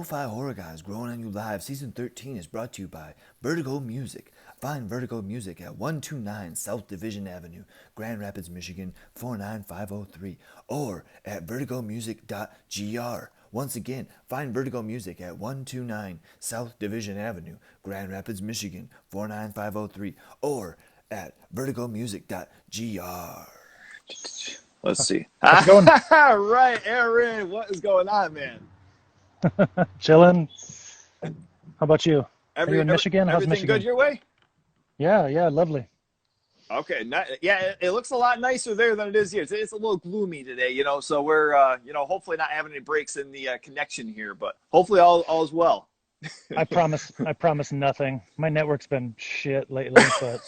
Lo-Fi Horror Guys Growing On You Live Season 13 is brought to you by Vertigo Music. Find Vertigo Music at 129 South Division Avenue, Grand Rapids, Michigan 49503, or at vertigomusic.gr. Once again, find Vertigo Music at 129 South Division Avenue, Grand Rapids, Michigan 49503, or at vertigomusic.gr. Let's see. How's it going? All right, Aaron, what is going on, man? Chilling. How about you? Are you in Every, Michigan? How's everything Michigan? good your way? Yeah, lovely. Okay, yeah, it looks a lot nicer there than it is here. It's a little gloomy today, so we're, hopefully not having any breaks in the connection here, but hopefully all is well. I promise nothing. My network's been shit lately, but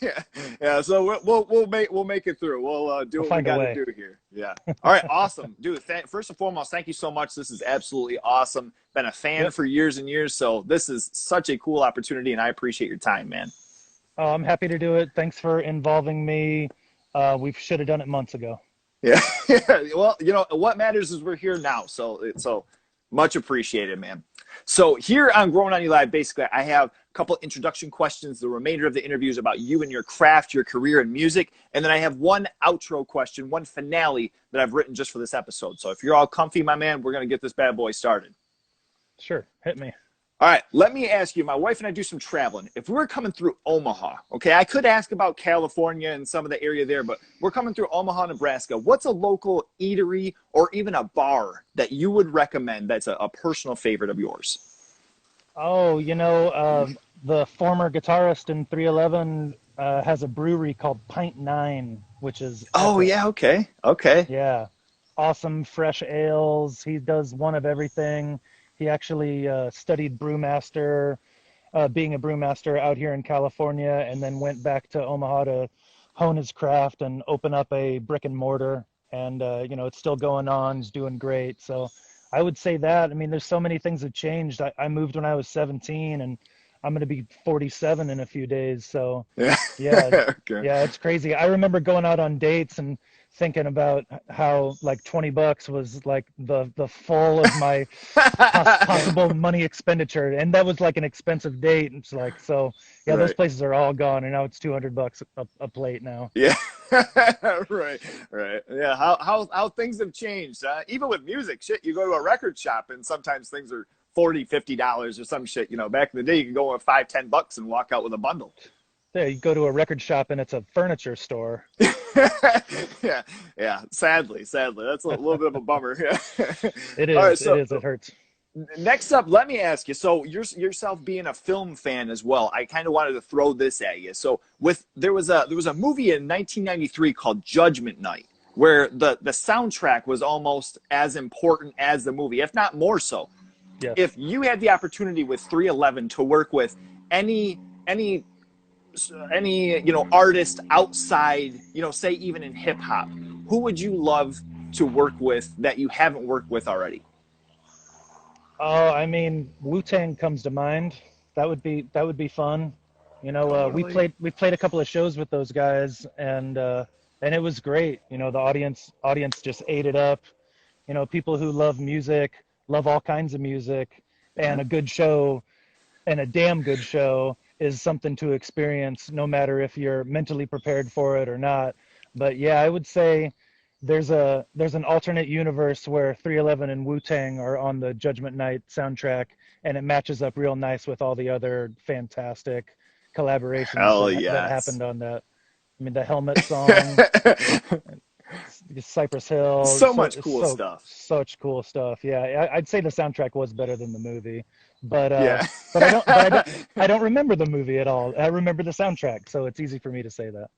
yeah. So we'll make it through. We'll do we'll what we find a got way. to do here. Yeah. All right. Awesome, dude. First and foremost, thank you so much. This is absolutely awesome. Been a fan for years and years, so this is such a cool opportunity, and I appreciate your time, man. Oh, I'm happy to do it. Thanks for involving me. We should have done it months ago. Yeah. Well, what matters is we're here now, so much appreciated, man. So here on Growing On You Live, basically, I have a couple introduction questions. The remainder of the interview is about you and your craft, your career in music. And then I have one outro question, one finale that I've written just for this episode. So if you're all comfy, my man, we're going to get this bad boy started. Sure, hit me. All right, let me ask you, my wife and I do some traveling. If we were coming through Omaha, okay, I could ask about California and some of the area there, but we're coming through Omaha, Nebraska. What's a local eatery or even a bar that you would recommend that's a personal favorite of yours? Oh, the former guitarist in 311 has a brewery called Pint Nine, which is Oh, epic. yeah, okay. Yeah, awesome fresh ales. He does one of everything. He actually studied brewmaster, being a brewmaster out here in California, and then went back to Omaha to hone his craft and open up a brick and mortar. And, it's still going on. He's doing great. So I would say that. I mean, there's so many things have changed. I moved when I was 17, and I'm going to be 47 in a few days. So, Yeah. yeah, Okay. yeah, it's crazy. I remember going out on dates and thinking about how like $20 was like the full of my possible money expenditure, and that was like an expensive date. It's like, so yeah, those Right. places are all gone, and now it's $200 a plate now. Yeah. Right. Yeah. How things have changed. Even with music, shit, you go to a record shop and sometimes things are $40, $50 or some shit. Back in the day, you could go with $5, $10 and walk out with a bundle. Yeah, you go to a record shop and it's a furniture store. Yeah. Sadly, that's a little bit of a bummer. Yeah. It is. All right, so It hurts. next up, let me ask you. So yourself being a film fan as well, I kind of wanted to throw this at you. So there was a movie in 1993 called Judgment Night, where the soundtrack was almost as important as the movie, if not more so. Yes. If you had the opportunity with 311 to work with any artist outside, say even in hip hop, who would you love to work with that you haven't worked with already? Oh, I mean, Wu-Tang comes to mind. That would be fun. We played a couple of shows with those guys, and it was great. The audience just ate it up. People who love music, love all kinds of music, and a good show, and a damn good show is something to experience, no matter if you're mentally prepared for it or not. But yeah, I would say there's an alternate universe where 311 and Wu-Tang are on the Judgment Night soundtrack, and it matches up real nice with all the other fantastic collaborations that happened on that. I mean, the Helmet song, Cypress Hill. So much cool stuff. Such cool stuff. Yeah, I'd say the soundtrack was better than the movie, but Yeah. I don't remember the movie at all. I remember the soundtrack, so it's easy for me to say that.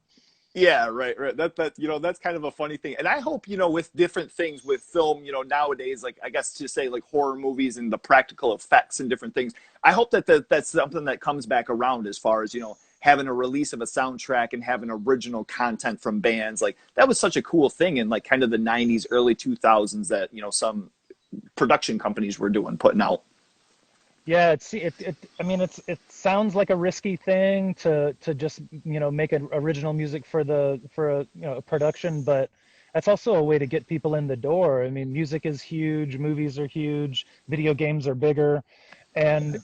Yeah, right. That's kind of a funny thing. And I hope, with different things with film, nowadays, like I guess to say like horror movies and the practical effects and different things, I hope that's something that comes back around as far as, having a release of a soundtrack and having original content from bands. Like that was such a cool thing in like kind of the 90s, early 2000s that, some production companies were putting out. Yeah, it sounds like a risky thing to just make an original music for a production, but that's also a way to get people in the door. I mean, music is huge, movies are huge, video games are bigger, and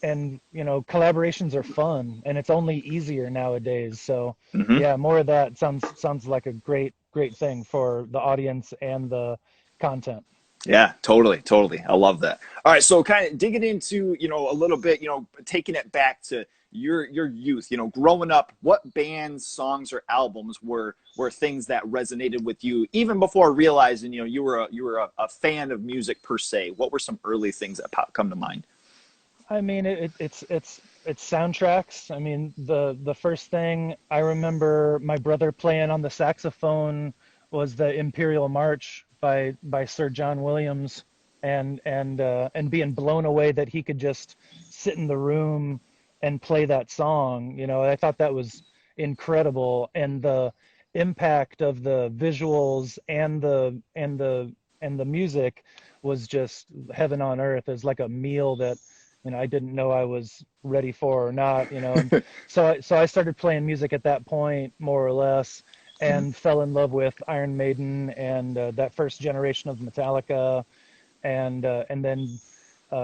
you know, collaborations are fun, and it's only easier nowadays. So Hmm. yeah, more of that sounds like a great thing for the audience and the content. Yeah, totally, totally. I love that. All right, so kind of digging into, a little bit, taking it back to your youth, growing up, what bands, songs, or albums were things that resonated with you even before realizing, you were a fan of music per se? What were some early things that come to mind? I mean, it's soundtracks. I mean, the first thing I remember my brother playing on the saxophone was the Imperial March by Sir John Williams, and being blown away that he could just sit in the room and play that song. You know, I thought that was incredible, and the impact of the visuals and the music was just heaven on earth. It's like a meal that I didn't know I was ready for or not, and so I started playing music at that point, more or less, and fell in love with Iron Maiden and that first generation of Metallica, and then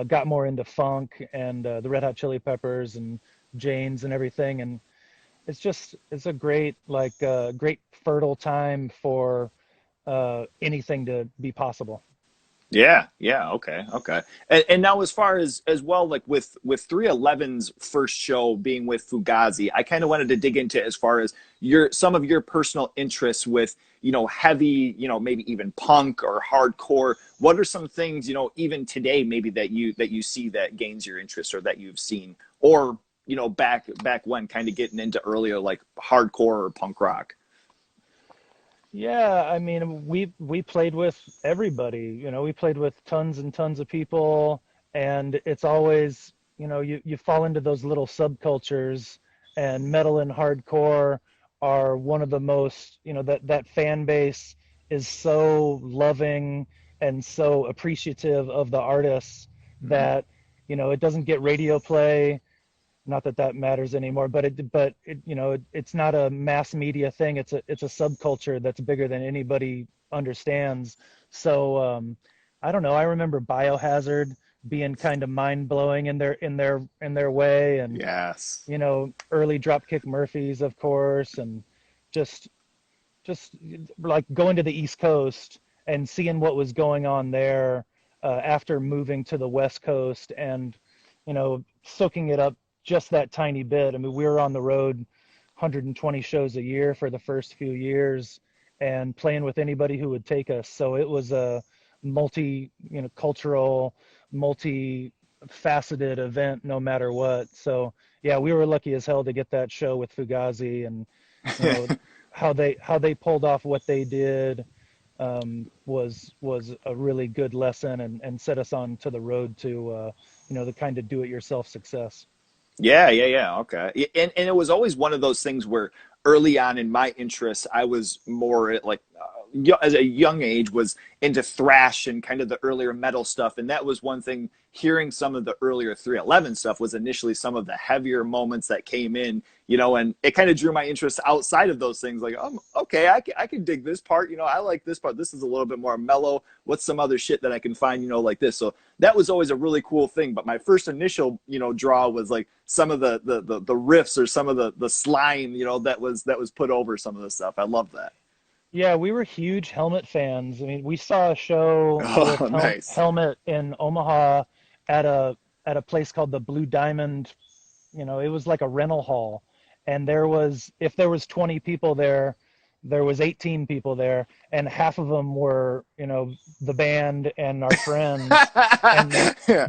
got more into funk and the Red Hot Chili Peppers and Janes and everything, and it's a great great fertile time for anything to be possible. Yeah, yeah, okay, okay. And now, as far as well, like with 311's first show being with Fugazi, I kind of wanted to dig into as far as some of your personal interests with heavy, maybe even punk or hardcore. What are some things even today maybe that you see that gains your interest or that you've seen, or back when kind of getting into earlier like hardcore or punk rock? Yeah, I mean, we played with everybody. We played with tons and tons of people, and it's always, you fall into those little subcultures, and metal and hardcore are one of the most, that fan base is so loving and so appreciative of the artists Hmm. that, it doesn't get radio play. Not that that matters anymore, but it's not a mass media thing. It's a subculture that's bigger than anybody understands. So I don't know. I remember Biohazard being kind of mind blowing in their way, and Yes. early Dropkick Murphys, of course, and just just like going to the East Coast and seeing what was going on there after moving to the West Coast, and soaking it up just that tiny bit. I mean, we were on the road 120 shows a year for the first few years, and playing with anybody who would take us. So it was a cultural, multi-faceted event, no matter what. So yeah, we were lucky as hell to get that show with Fugazi, and you know how they pulled off what they did was a really good lesson, and set us on to the road to the kind of do-it-yourself success. Yeah, yeah, yeah. Okay. And it was always one of those things where early on in my interests, I was more like as a young age was into thrash and kind of the earlier metal stuff. And that was one thing. Hearing some of the earlier 311 stuff was initially some of the heavier moments that came in, and it kind of drew my interest outside of those things. Like, okay, I can dig this part. I like this part. This is a little bit more mellow. What's some other shit that I can find, like this? So that was always a really cool thing. But my first initial, draw was like some of the riffs or some of the slime, that was put over some of the stuff. I love that. Yeah, we were huge Helmet fans. I mean, we saw a show with Oh, nice. Helmet in Omaha at a place called the Blue Diamond. It was like a rental hall, and if there was 20 people there, there was 18 people there, and half of them were, the band and our friends, and Yeah.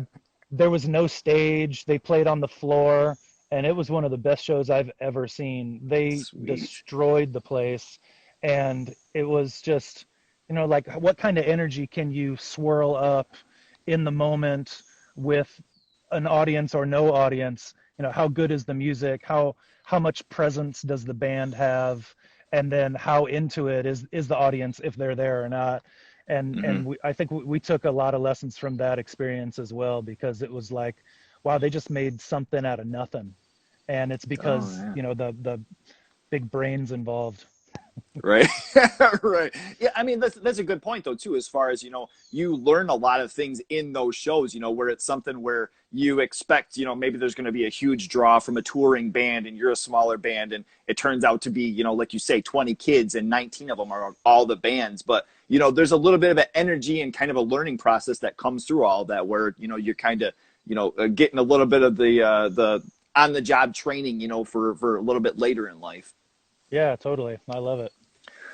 there was no stage. They played on the floor, and it was one of the best shows I've ever seen. They Sweet. destroyed the place, and it was just, like, what kind of energy can you swirl up in the moment with an audience or no audience? How good is the music? How much presence does the band have? And then how into it is the audience, if they're there or not? And Hmm. I think we took a lot of lessons from that experience as well, because it was like, wow, they just made something out of nothing, and it's Oh, because yeah. the big brains involved. Right. Right. Yeah. I mean, that's a good point though, too, as far as, you learn a lot of things in those shows, where it's something where you expect, maybe there's going to be a huge draw from a touring band and you're a smaller band. And it turns out to be, like you say, 20 kids and 19 of them are all the bands. But, there's a little bit of an energy and kind of a learning process that comes through all that where, you're kind of, getting a little bit of the on the job training, for a little bit later in life. Yeah, totally. I love it.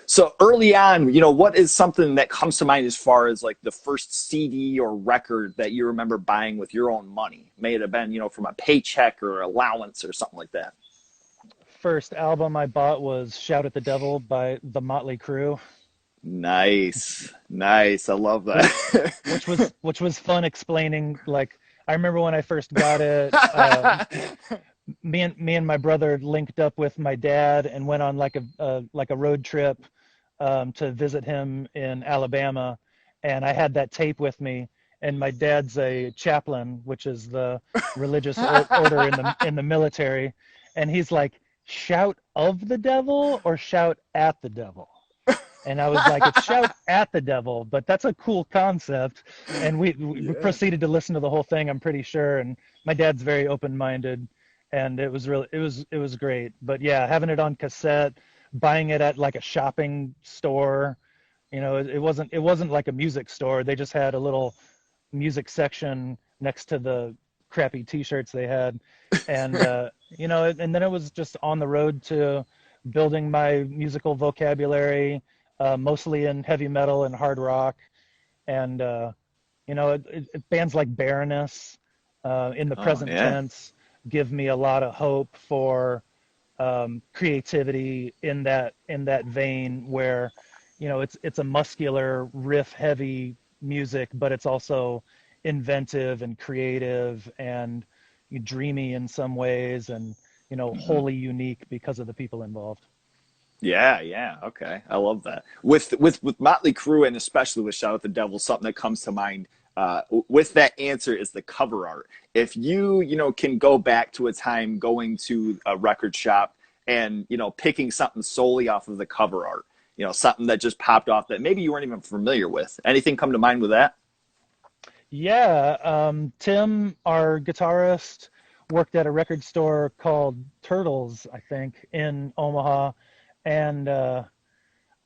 So early on, what is something that comes to mind as far as like the first CD or record that you remember buying with your own money? May it have been, from a paycheck or allowance or something like that. First album I bought was Shout at the Devil by the Motley Crue, Nice. Nice. I love which that. which was fun explaining. Like, I remember when I first got it, me and my brother linked up with my dad and went on like a road trip to visit him in Alabama, and I had that tape with me. And my dad's a chaplain, which is the religious order in the military, and he's like, "Shout of the devil or shout at the devil?" And I was like, "It's shout at the devil," but that's a cool concept. And we proceeded to listen to the whole thing, I'm pretty sure. And my dad's very open-minded, and it was great. But yeah, having it on cassette, buying it at like a shopping store, it wasn't like a music store. They just had a little music section next to the crappy T-shirts they had, and and then it was just on the road to building my musical vocabulary, mostly in heavy metal and hard rock, and bands like Baroness, in the Oh, present yeah. tense, give me a lot of hope for creativity in that vein where it's a muscular riff heavy music, but it's also inventive and creative and dreamy in some ways, and Hmm. wholly unique because of the people involved. Yeah, yeah, okay, I love that. With Motley Crue and especially with Shout at the Devil, something that comes to mind with that answer is the cover art. If you can go back to a time going to a record shop and picking something solely off of the cover art, something that just popped off that maybe you weren't even familiar with. Anything come to mind with that? Yeah, Tim, our guitarist, worked at a record store called Turtles, I think, in Omaha, and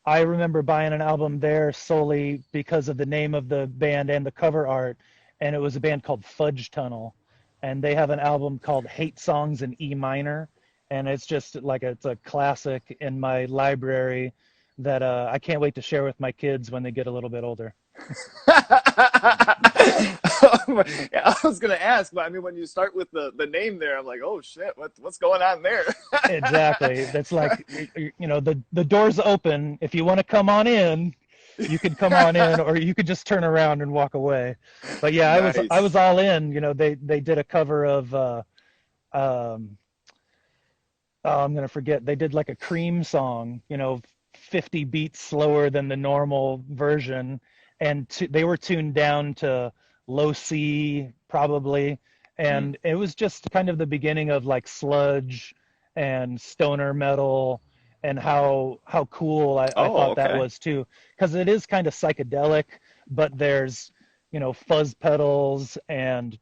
I remember buying an album there solely because of the name of the band and the cover art, and it was a band called Fudge Tunnel, and they have an album called Hate Songs in E minor, and it's just like it's a classic in my library that I can't wait to share with my kids when they get a little bit older. Yeah, I was gonna ask, but I mean, when you start with the name there, I'm like, oh shit, what's going on there? Exactly. That's like, the door's open. If you want to come on in, you could come on in, or you could just turn around and walk away. But yeah, I was Nice. all in. They did a cover of um oh, I'm gonna forget. They did like a Cream song, 50 beats slower than the normal version, and they were tuned down to low C probably, Mm. and it was just kind of the beginning of like sludge and stoner metal, and how cool I Oh, thought that okay. was too, because it is kind of psychedelic, but there's fuzz pedals and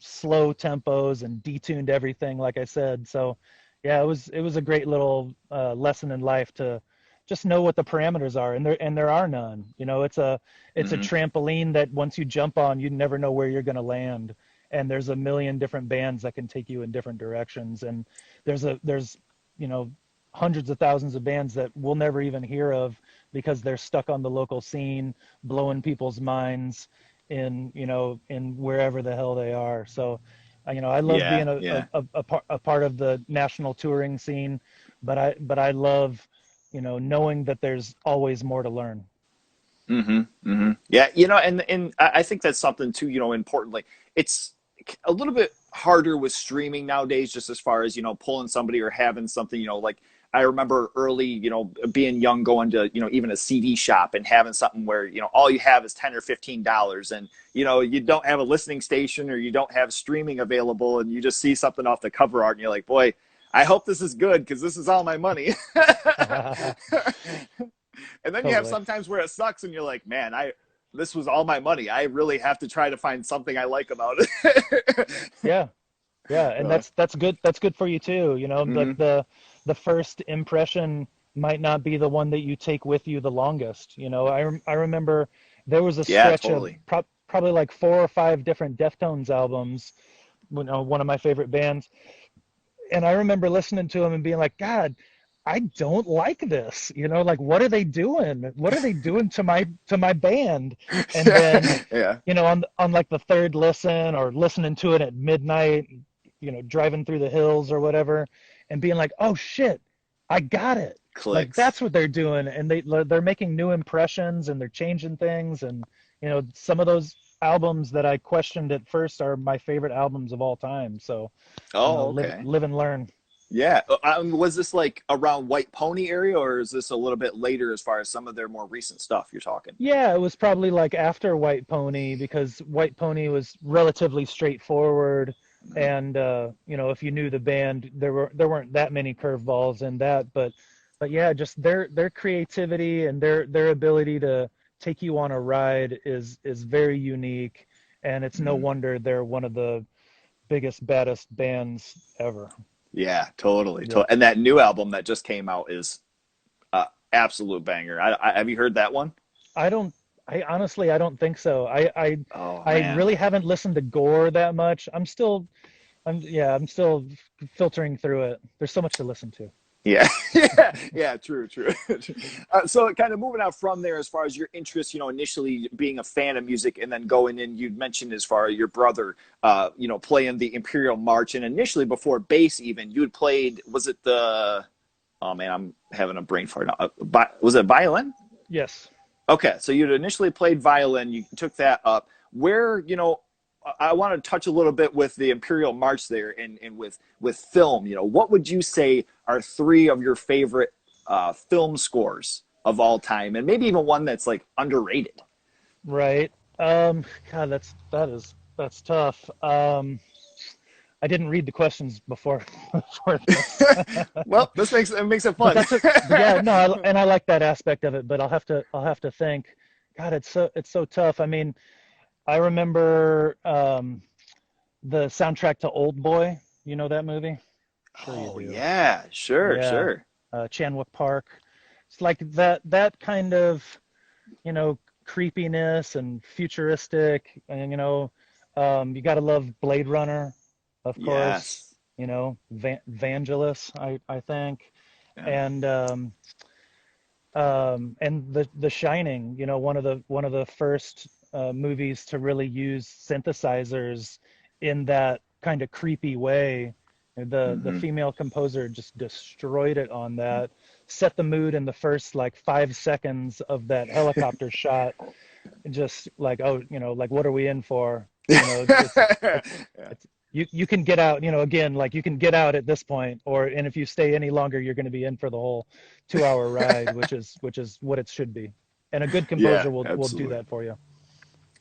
slow tempos and detuned everything, like I said. So yeah, it was a great little lesson in life to just know what the parameters are, and there are none. It's a Hmm. trampoline that once you jump on, you never know where you're going to land. And there's a million different bands that can take you in different directions. And there's you know hundreds of thousands of bands that we'll never even hear of because they're stuck on the local scene, blowing people's minds in wherever the hell they are. So I love Yeah, being yeah. a part of the national touring scene, but I love knowing that there's always more to learn. Hmm. Hmm. Yeah, and I think that's something too, importantly. It's a little bit harder with streaming nowadays, just as far as, pulling somebody or having something, like I remember early, being young, going to, even a CD shop and having something where, all you have is 10 or $15 and, you don't have a listening station or you don't have streaming available and you just see something off the cover art and you're like, boy, I hope this is good because this is all my money. And then you have Totally. sometimes where it sucks and you're like, man, this was all my money. I really have to try to find something I like about it. Yeah. Yeah, and that's good. That's good for you too. You know, Mm-hmm. like the first impression might not be the one that you take with you the longest. You know, I remember there was a Yeah, stretch of totally. probably like 4 or 5 different Deftones albums. You know, one of my favorite bands, and I remember listening to them and being like, God, I don't like this. You know, like what are they doing? What are they doing to my band? And then, Yeah. you know, on like the third listen or listening to it at midnight, you know, driving through the hills or whatever, and being like, oh shit, I got it. Like Clicks. that's what they're doing, and they're making new impressions and they're changing things, and you know, some of those albums that I questioned at first are my favorite albums of all time. So, you know, Oh, okay. live and learn. Yeah. Was this like around White Pony area, or is this a little bit later as far as some of their more recent stuff you're talking? Yeah, it was probably like after White Pony because White Pony was relatively straightforward, Mhm. and you know, if you knew the band, there weren't that many curveballs in that, but yeah, just their creativity and their ability to take you on a ride is very unique, and it's no Mhm. wonder they're one of the biggest, baddest bands ever. Yeah, totally. Yep. And that new album that just came out is absolute banger. Have you heard that one? I don't. I honestly, I don't think so. Oh I man. really haven't listened to Gore that much. I'm still filtering through it. There's so much to listen to. Yeah, yeah, yeah. True, true. So, kind of moving out from there, as far as your interest, initially being a fan of music, and then going in. You mentioned as far as your brother, playing the Imperial March, and initially before bass, even you had played. Was it the? Oh man, I'm having a brain fart now. Was it violin? Yes. Okay, so you'd initially played violin, you took that up. Where, I want to touch a little bit with the Imperial March there and with film. What would you say are three of your favorite film scores of all time, and maybe even one that's like underrated? Right. God, that's tough. I didn't read the questions before before this. Well, this makes it But fun. but yeah, no, and I like that aspect of it, but I'll have to think. God, it's so tough. I mean, I remember the soundtrack to Old Boy. You know that movie? Sure you Oh do. yeah, sure, Yeah. sure. Chanwick Park. It's like that kind of, you know, creepiness and futuristic, and you know, you got to love Blade Runner, of course. Yes. You know, Vangelis, I think, Yeah. and the Shining. You know, one of the first movies to really use synthesizers in that kind of creepy way. The Hmm. female composer just destroyed it on that. Set the mood in the first like 5 seconds of that helicopter shot. Just like, oh, you know, like what are we in for? You know, Yeah. it's you can get out. You know, again, like you can get out at this point, or and if you stay any longer, you're going to be in for the whole 2 hour ride, which is what it should be. And a good Yeah, composer will do absolutely. that for you.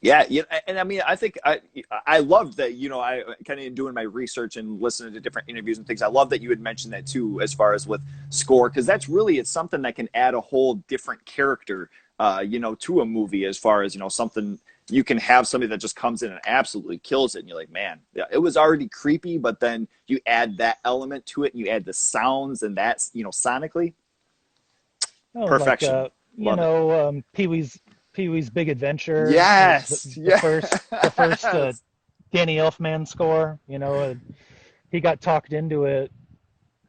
Yeah, and I mean, I think I love that. I kind of doing my research and listening to different interviews and things. I love that you had mentioned that too, as far as with score, because that's really it's something that can add a whole different character, to a movie. As far as something you can have somebody that just comes in and absolutely kills it, and you're like, man, yeah, it was already creepy, but then you add that element to it, and you add the sounds, and that's sonically Oh, like perfection. Love it. Pee Wee's Big Adventure was Yes, the first yes. Danny Elfman score. You know, he got talked into it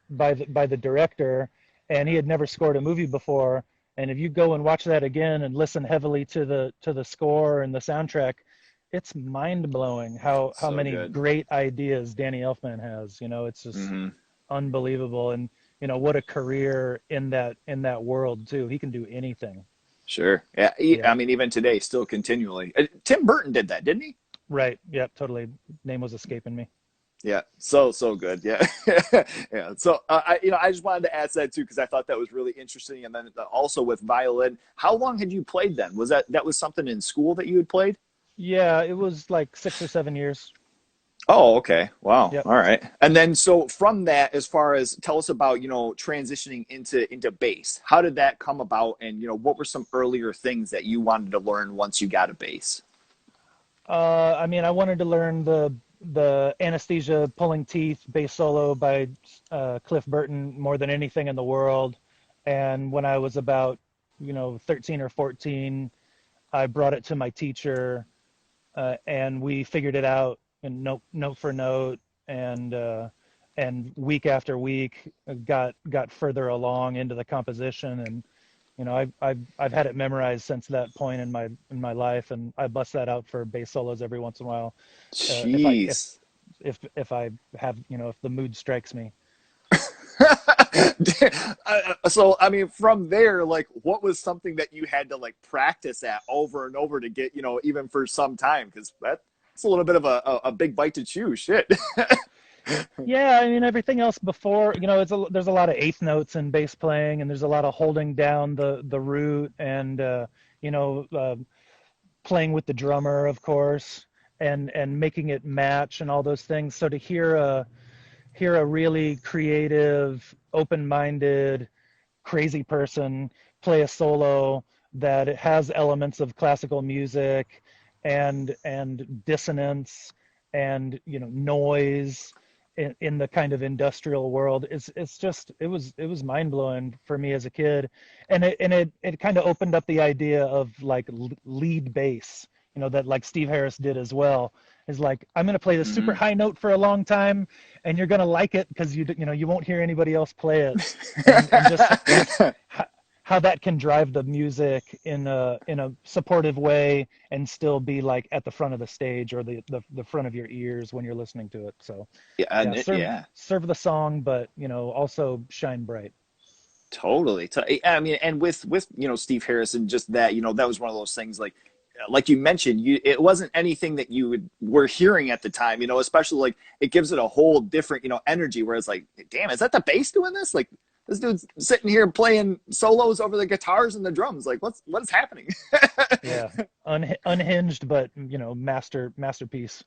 by the director, and he had never scored a movie before. And if you go and watch that again and listen heavily to the score and the soundtrack, it's mind blowing how So many good. great ideas Danny Elfman has. You know, it's just Hmm. unbelievable, and you know what a career in that world too. He can do anything. Sure. Yeah. Yeah, I mean, even today, still continually. Tim Burton did that, didn't he? right. Yep, totally. Name was escaping me. Yeah. So good. Yeah. Yeah. So I just wanted to ask that too because I thought that was really interesting. And then also with violin, how long had you played then? That was something in school that you had played? Yeah, it was like 6 or 7 years. Oh, okay. Wow. Yep. All right. And then so from that, as far as tell us about, transitioning into bass. How did that come about? And, what were some earlier things that you wanted to learn once you got a bass? I mean, I wanted to learn the Anesthesia Pulling Teeth bass solo by Cliff Burton more than anything in the world. And when I was about, 13 or 14, I brought it to my teacher, and we figured it out and note for note, and week after week got further along into the composition, and I've had it memorized since that point in my life, and I bust that out for bass solos every once in a while, if I Jeez. if I have if the mood strikes me. So, I mean, from there, like, what was something that you had to like practice at over and over to get, even for some time? Because that's a little bit of a big bite to chew. Shit. Yeah, I mean everything else before, there's a lot of eighth notes in bass playing, and there's a lot of holding down the root, and you know uh, playing with the drummer, of course, and making it match and all those things. So to hear a really creative, open-minded, crazy person play a solo that it has elements of classical music and dissonance and noise in the kind of industrial world. It's just it was mind blowing for me as a kid, and it kind of opened up the idea of like lead bass, that like Steve Harris did as well. Is like, I'm going to play the super Hmm. high note for a long time, and you're going to like it because you won't hear anybody else play it, and just how that can drive the music in a supportive way and still be like at the front of the stage or the front of your ears when you're listening to it. So Yeah, yeah, yeah. serve the song, but also shine bright. Totally. I mean, and with Steve Harrison, just that that was one of those things like you mentioned, it wasn't anything that were hearing at the time. Especially like it gives it a whole different energy. Where it's like, damn, is that the bass doing this? Like this dude's sitting here playing solos over the guitars and the drums. Like what is happening? Yeah, unhinged, but masterpiece.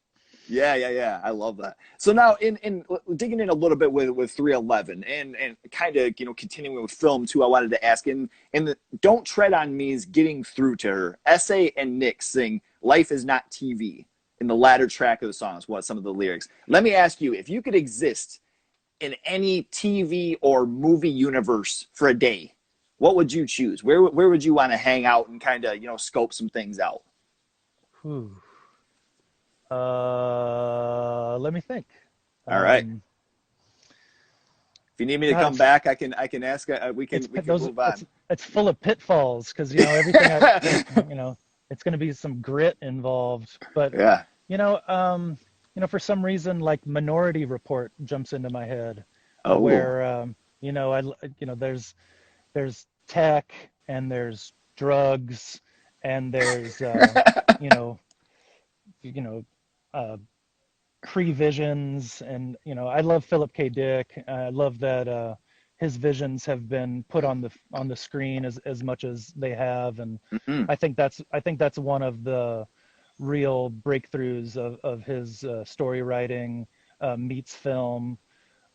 Yeah, yeah, yeah. I love that. So now in digging in a little bit with 311 and kind of, continuing with film too, I wanted to ask in the Don't Tread on Me's Getting Through to Her, Essay and Nick sing Life is Not TV in the latter track of the song is what some of the lyrics. Let me ask you, if you could exist in any TV or movie universe for a day, what would you choose? Where would you want to hang out and kind of, scope some things out? Whew. Let me think. All right. Um, If you need me to God, come back, I can ask. We can those move on. it's full of pitfalls because everything it's going to be some grit involved. But Yeah. for some reason, like Minority Report jumps into my head, Oh. where there's tech and there's drugs and there's you know you know uh, pre-visions, and I love Philip K. Dick. I love that his visions have been put on the screen as much as they have, and Mhm. I think that's one of the real breakthroughs of his story writing meets film,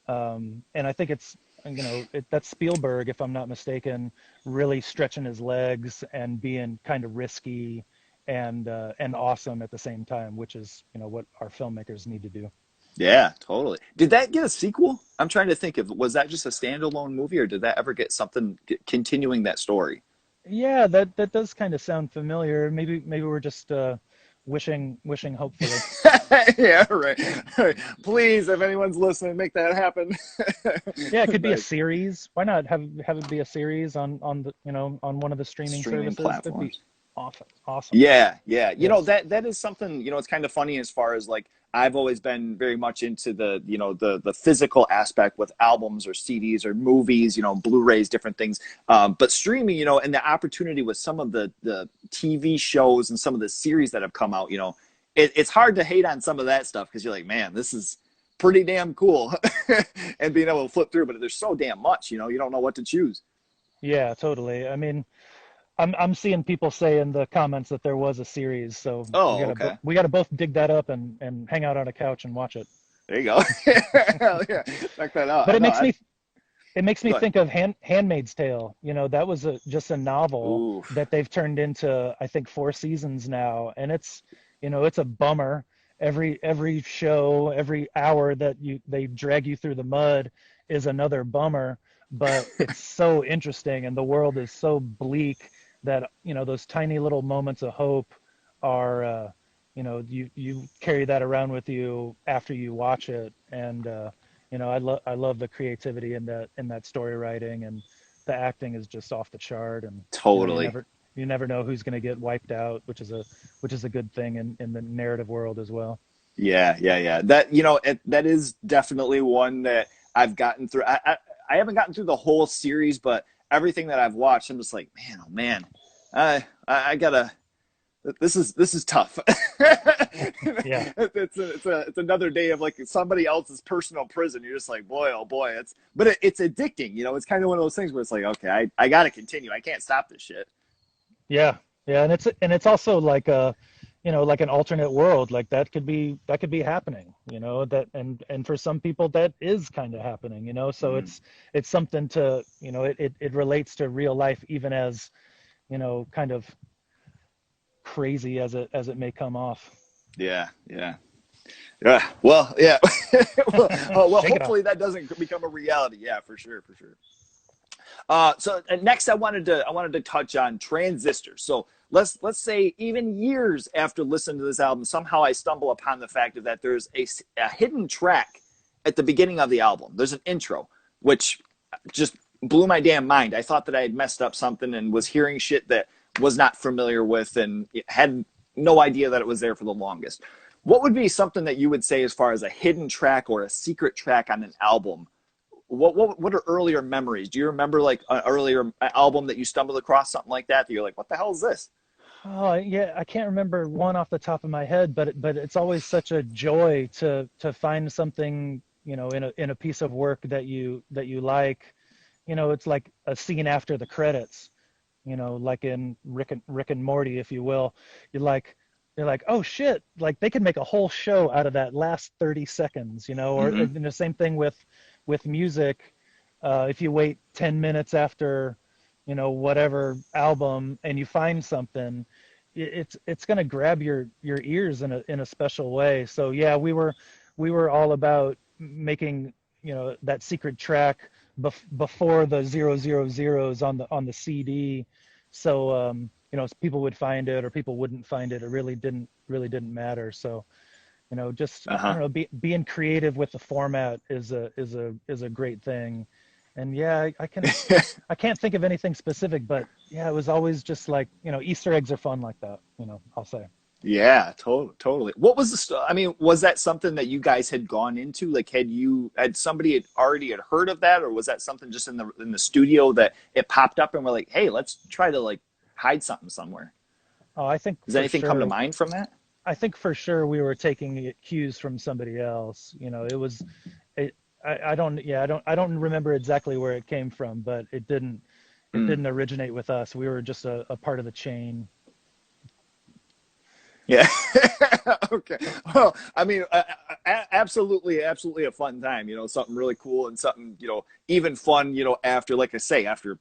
and I think it's that's Spielberg, if I'm not mistaken, really stretching his legs and being kind of risky and awesome at the same time, which is what our filmmakers need to do. Yeah, totally. Did that get a sequel? I'm trying to think of, was that just a standalone movie or did that ever get something continuing that story? Yeah, that does kind of sound familiar. Maybe we're just wishing hopefully. Yeah, right. All right. Please, if anyone's listening, make that happen. Yeah, it could be a But series. Why not have it be a series on the on one of the streaming streaming services? That'd be platforms. awesome. Awesome. Yeah, yeah. Yes. That is something, it's kind of funny as far as like I've always been very much into the physical aspect with albums or CDs or movies, Blu-rays, different things. But streaming, and the opportunity with some of the TV shows and some of the series that have come out, it's hard to hate on some of that stuff because you're like, man, this is pretty damn cool, and being able to flip through. But there's so damn much, you don't know what to choose. Yeah, totally. I mean, I'm seeing people say in the comments that there was a series, so Oh, okay. we gotta both dig that up and hang out on a couch and watch it. There you go. Hell yeah, check that out. But I know. it makes me Go ahead. think of Handmaid's Tale. You know, that was just a novel Ooh. that they've turned into, I think, 4 seasons now, and it's, you know, it's a bummer. Every show, every hour that they drag you through the mud is another bummer, but it's so interesting, and the world is so bleak that, you know, those tiny little moments of hope are, you know, you carry that around with you after you watch it, and you know, I love the creativity in that story writing, and the acting is just off the chart, and you know, Totally. you never know who's going to get wiped out, which is a good thing in the narrative world as well. Yeah, yeah, yeah. That that is definitely one that I've gotten through. I haven't gotten through the whole series, but everything that I've watched, I'm just like, man, oh man, I gotta. This is tough. Yeah, It's another day of like somebody else's personal prison. You're just like, boy, oh boy, it's addicting. You know, it's kind of one of those things where it's like, okay, I got to continue. I can't stop this shit. yeah, yeah, and it's also like a, you know, like an alternate world, like that could be happening, you know, that and for some people that is kind of happening, you know, so Mm, it's something to, you know, it relates to real life, even as, you know, kind of crazy as it may come off. yeah, yeah. Yeah. Well, yeah. Well, Shake it off. hopefully that doesn't become a reality. Yeah, for sure, for sure. So next, I wanted to touch on transistors. So let's say even years after listening to this album, somehow I stumble upon the fact of that there's a hidden track at the beginning of the album. There's an intro, which just blew my damn mind. I thought that I had messed up something and was hearing shit that was not familiar with and had no idea that it was there for the longest. What would be something that you would say as far as a hidden track or a secret track on an album? What are earlier memories? Do you remember like an earlier album that you stumbled across something like that you're like, what the hell is this? Oh yeah, I can't remember one off the top of my head, but it's always such a joy to find something, you know, in a piece of work that you like. You know, it's like a scene after the credits, you know, like in Rick and Morty, if you will. You're like you're like, oh shit, like they could make a whole show out of that last 30 seconds, you know, or Mm-hmm. and the same thing with music. If you wait 10 minutes after, you know, whatever album and you find something, it's going to grab your ears in a special way. So yeah, we were all about making, you know, that secret track before the 000s on the CD. So you know, people would find it or people wouldn't find it. It really didn't matter. So, you know, just I Uh-huh. don't know, being creative with the format is a great thing. And yeah, I can't think of anything specific, but yeah, it was always just like, you know, Easter eggs are fun like that, you know, I'll say. Yeah, totally. What was I mean, was that something that you guys had gone into? Like, had somebody had heard of that, or was that something just in the studio that it popped up and we're like, hey, let's try to like hide something somewhere? Oh, Does anything come to mind from that? I think for sure we were taking cues from somebody else. You know, it, I don't, yeah, I don't remember exactly where it came from, but it Mm. didn't originate with us. We were just a part of the chain. Yeah. Okay. Well, I mean, absolutely a fun time. You know, something really cool and something, even fun. After, like I say, after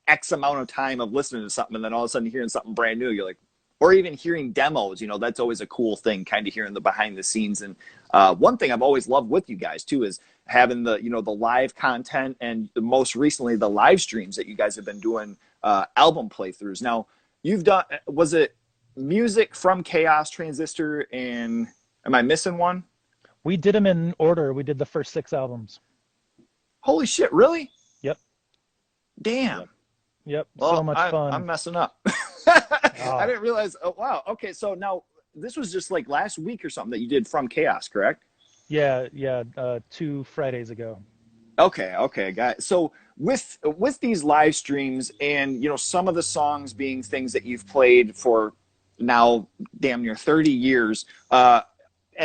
X amount of time of listening to something, and then all of a sudden hearing something brand new, you're like, or even hearing demos. That's always a cool thing. Kind of hearing the behind the scenes. And one thing I've always loved with you guys too is having the live content and most recently the live streams that you guys have been doing album playthroughs. Now, you've done was it music from Chaos Transistor, and am I missing one? We did them in order. We did the first 6 albums. Holy shit, really? Yep, Damn. yep, yep. So Well, much I'm fun. messing up. I Ah, didn't realize. Oh, wow. Okay, so now this was just like last week or something that you did from Chaos, correct? yeah, yeah. 2 Fridays ago. Okay, got it. So with these live streams and some of the songs being things that you've played for now damn near 30 years, and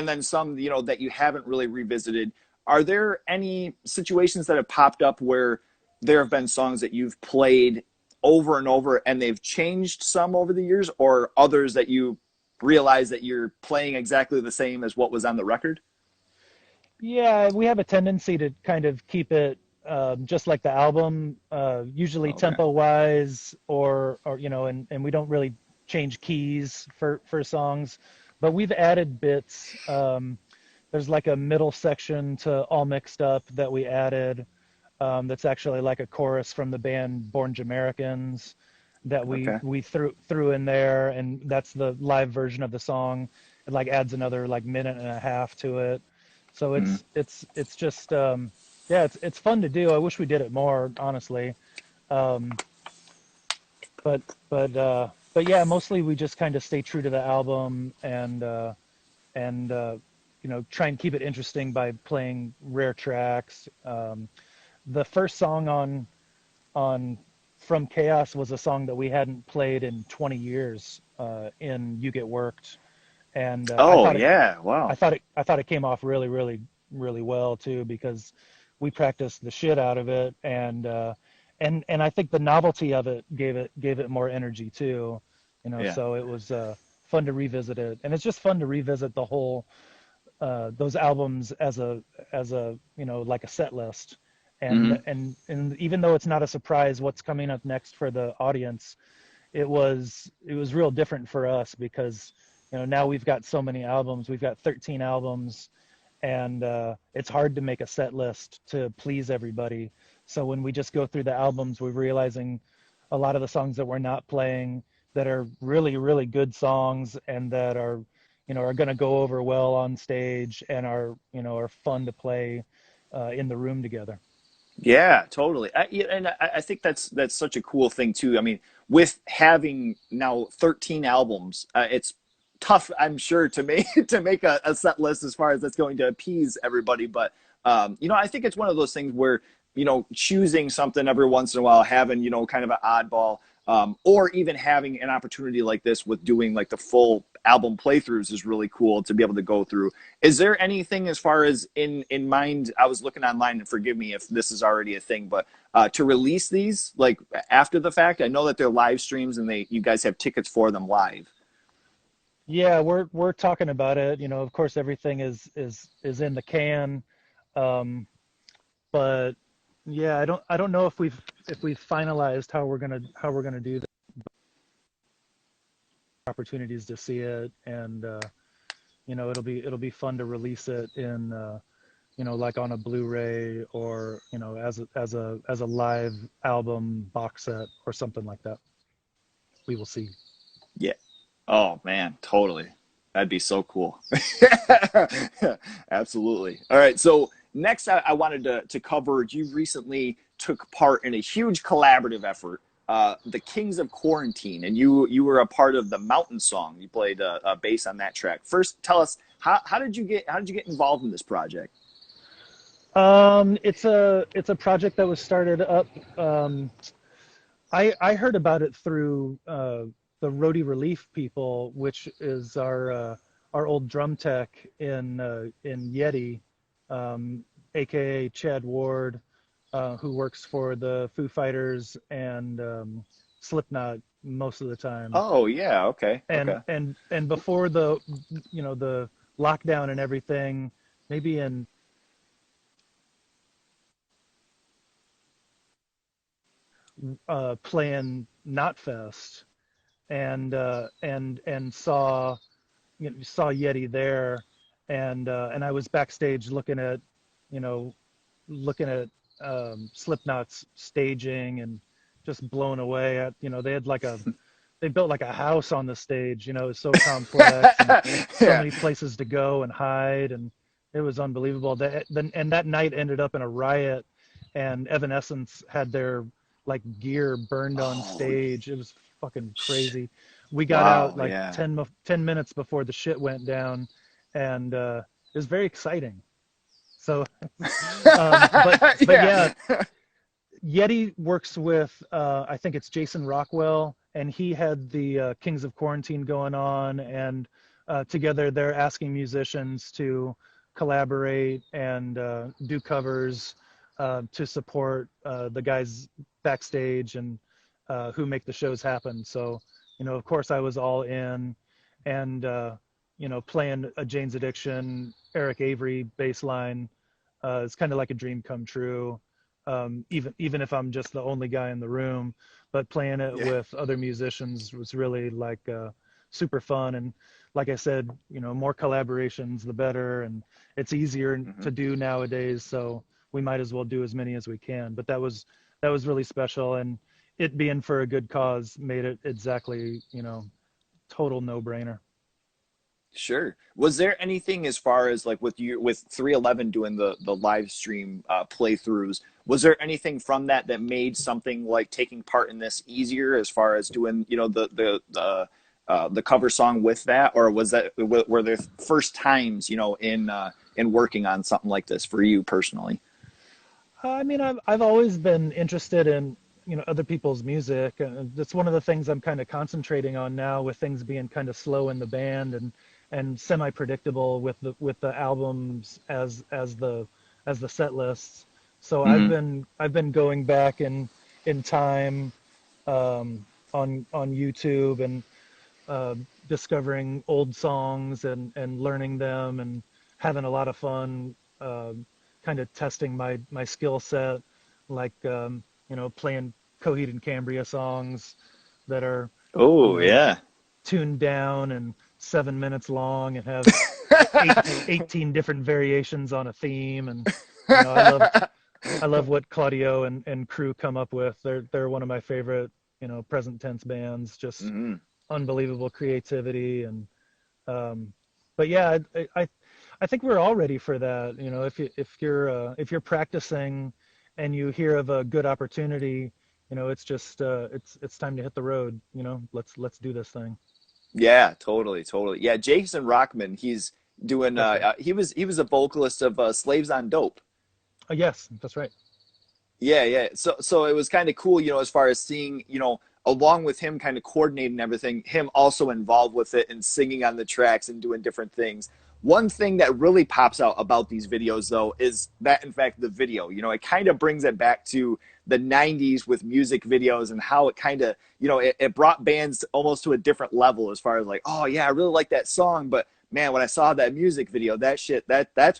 then some that you haven't really revisited, are there any situations that have popped up where there have been songs that you've played over and over, and they've changed some over the years, or others that you realize that you're playing exactly the same as what was on the record? Yeah, we have a tendency to kind of keep it just like the album, usually Okay. tempo wise, or and we don't really change keys for songs, but we've added bits. There's like a middle section to All Mixed Up that we added. That's actually like a chorus from the band Born Jamaicans that we Okay. we threw in there, and that's the live version of the song. It like adds another like minute and a half to it. So Mhm. it's just yeah, it's fun to do. I wish we did it more, honestly. Um, but but yeah, mostly we just kind of stay true to the album and try and keep it interesting by playing rare tracks. The first song on From Chaos was a song that we hadn't played in 20 years in You Get Worked, and Oh yeah, wow. I thought it came off really well too, because we practiced the shit out of it, and I think the novelty of it gave it more energy too, Yeah. so it was fun to revisit it, and it's just fun to revisit the whole those albums as a like a set list, Hmm. and even though it's not a surprise what's coming up next for the audience, it was real different for us, because now we've got so many albums. We've got 13 albums, and it's hard to make a set list to please everybody. So when we just go through the albums, we're realizing a lot of the songs that we're not playing that are really good songs, and that are going to go over well on stage, and are fun to play in the room together. Yeah, totally. Yeah, and I think that's such a cool thing too. I mean, with having now 13 albums, it's tough, I'm sure, to make to make a set list as far as that's going to appease everybody. But I think it's one of those things where choosing something every once in a while, having kind of an oddball, or even having an opportunity like this with doing like the full album playthroughs is really cool to be able to go through. Is there anything as far as in mind? I was looking online, and forgive me if this is already a thing, but to release these like after the fact, I know that they're live streams and you guys have tickets for them live. Yeah, we're talking about it. Of course, everything is in the can, um, but yeah, I don't know if we've finalized how we're gonna do the opportunities to see it, and it'll be fun to release it in like on a Blu-ray, or as a live album box set or something like that. We will see. Yeah. Oh man, totally. That'd be so cool. Absolutely. All right. So next, I wanted to cover. You recently took part in a huge collaborative effort, the Kings of Quarantine, and you were a part of the Mountain Song. You played a bass on that track. First, tell us how did you get involved in this project? It's a project that was started up. I heard about it through the Roadie Relief people, which is our old drum tech in Yeti, um, aka Chad Ward, who works for the Foo Fighters and Slipknot most of the time. Oh yeah. Okay. And Okay. and before the lockdown and everything, maybe in playing Knotfest, and saw Yeti there, and I was backstage you know looking at Slipknot's staging, and just blown away at they built like a house on the stage. It was so complex, and so Yeah. many places to go and hide, and it was unbelievable. And that night ended up in a riot, and Evanescence had their like gear burned on Oh, stage. It was fucking crazy. We got out wow. like Yeah. 10 minutes before the shit went down, and it was very exciting. So, but Yeah. yeah, Yeti works with I think it's Jason Rockwell, and he had the Kings of Quarantine going on, and together they're asking musicians to collaborate and do covers to support the guys backstage, who make the shows happen. So, of course I was all in, and playing a Jane's Addiction, Eric Avery bass line is kind of like a dream come true. Even if I'm just the only guy in the room, but playing it Yeah. with other musicians was really like super fun. And like I said, more collaborations, the better, and it's easier Hmm. to do nowadays. So we might as well do as many as we can. But that was really special, and it being for a good cause made it exactly, total no-brainer. Sure. Was there anything as far as like with 311 doing the live stream playthroughs? Was there anything from that made something like taking part in this easier as far as doing the cover song with that, or were there first times in working on something like this for you personally? I mean, I've always been interested in, other people's music. That's one of the things I'm kind of concentrating on now, with things being kind of slow in the band and semi-predictable with the albums as the set lists. So Hmm. I've been going back in time, on YouTube, and uh, discovering old songs and learning them, and having a lot of fun, kind of testing my skill set, like playing Coheed and Cambria songs that are you Oh know yeah. tuned down and 7 minutes long, and have 18 different variations on a theme. And I love what Claudio and crew come up with. They're one of my favorite, present tense bands. Just Hmm. unbelievable creativity. And um, but yeah, I think we're all ready for that. If you're practicing and you hear of a good opportunity, it's just it's time to hit the road. Let's do this thing. Yeah, totally, totally. Yeah, Jason Rockman, he's doing That's right. he was a vocalist of Slaves on Dope. Oh, yes, that's right. Yeah, yeah. So it was kind of cool, as far as seeing, along with him kind of coordinating everything, him also involved with it and singing on the tracks and doing different things. One thing that really pops out about these videos though is that in fact the video, it kind of brings it back to the 90s with music videos and how it kind of, it brought bands almost to a different level as far as like, oh yeah, I really like that song, but man, when I saw that music video, that's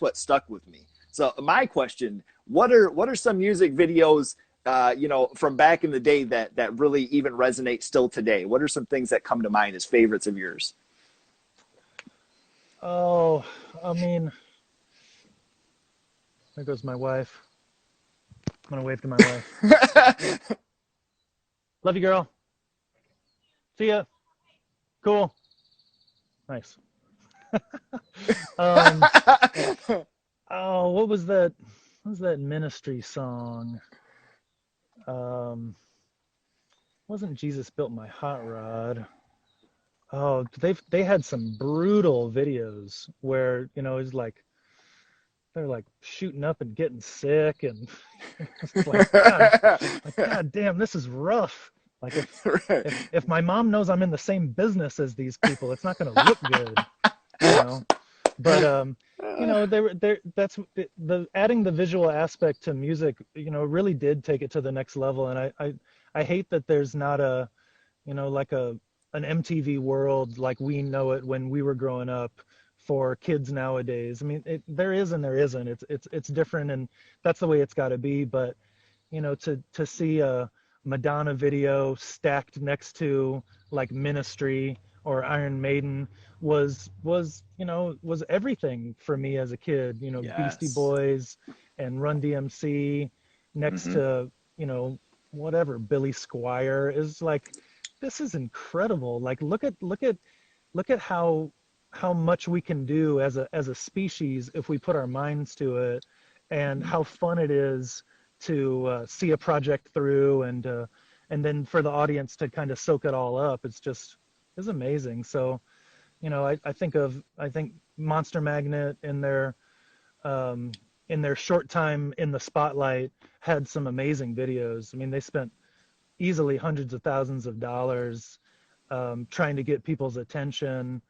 what stuck with me. So my question, what are some music videos from back in the day that really even resonate still today? What are some things that come to mind as favorites of yours? Oh, I mean, there goes my wife. I'm gonna wave to my wife. Love you, girl. See ya. Cool. Nice. um, oh, what was that? What was that Ministry song? Um, wasn't Jesus Built My Hot Rod? Oh, they had some brutal videos where it's like they're like shooting up and getting sick, and it's like God damn, this is rough. Like Right. if my mom knows I'm in the same business as these people, it's not going to look good, you know. But they were there. That's the adding the visual aspect to music, really did take it to the next level. And I hate that there's not like an MTV world like we know it when we were growing up for kids nowadays. I mean, there is and there isn't. It's different, and that's the way it's got to be. But to see a Madonna video stacked next to like Ministry or Iron Maiden was everything for me as a kid. Beastie Yes. Boys and Run DMC next Hmm. to whatever Billy Squire is like. This is incredible. Like look at how much we can do as a species if we put our minds to it, and how fun it is to see a project through, and then for the audience to kind of soak it all up. It's amazing. So I think Monster Magnet in their short time in the spotlight had some amazing videos. I mean, they spent easily hundreds of thousands of dollars trying to get people's attention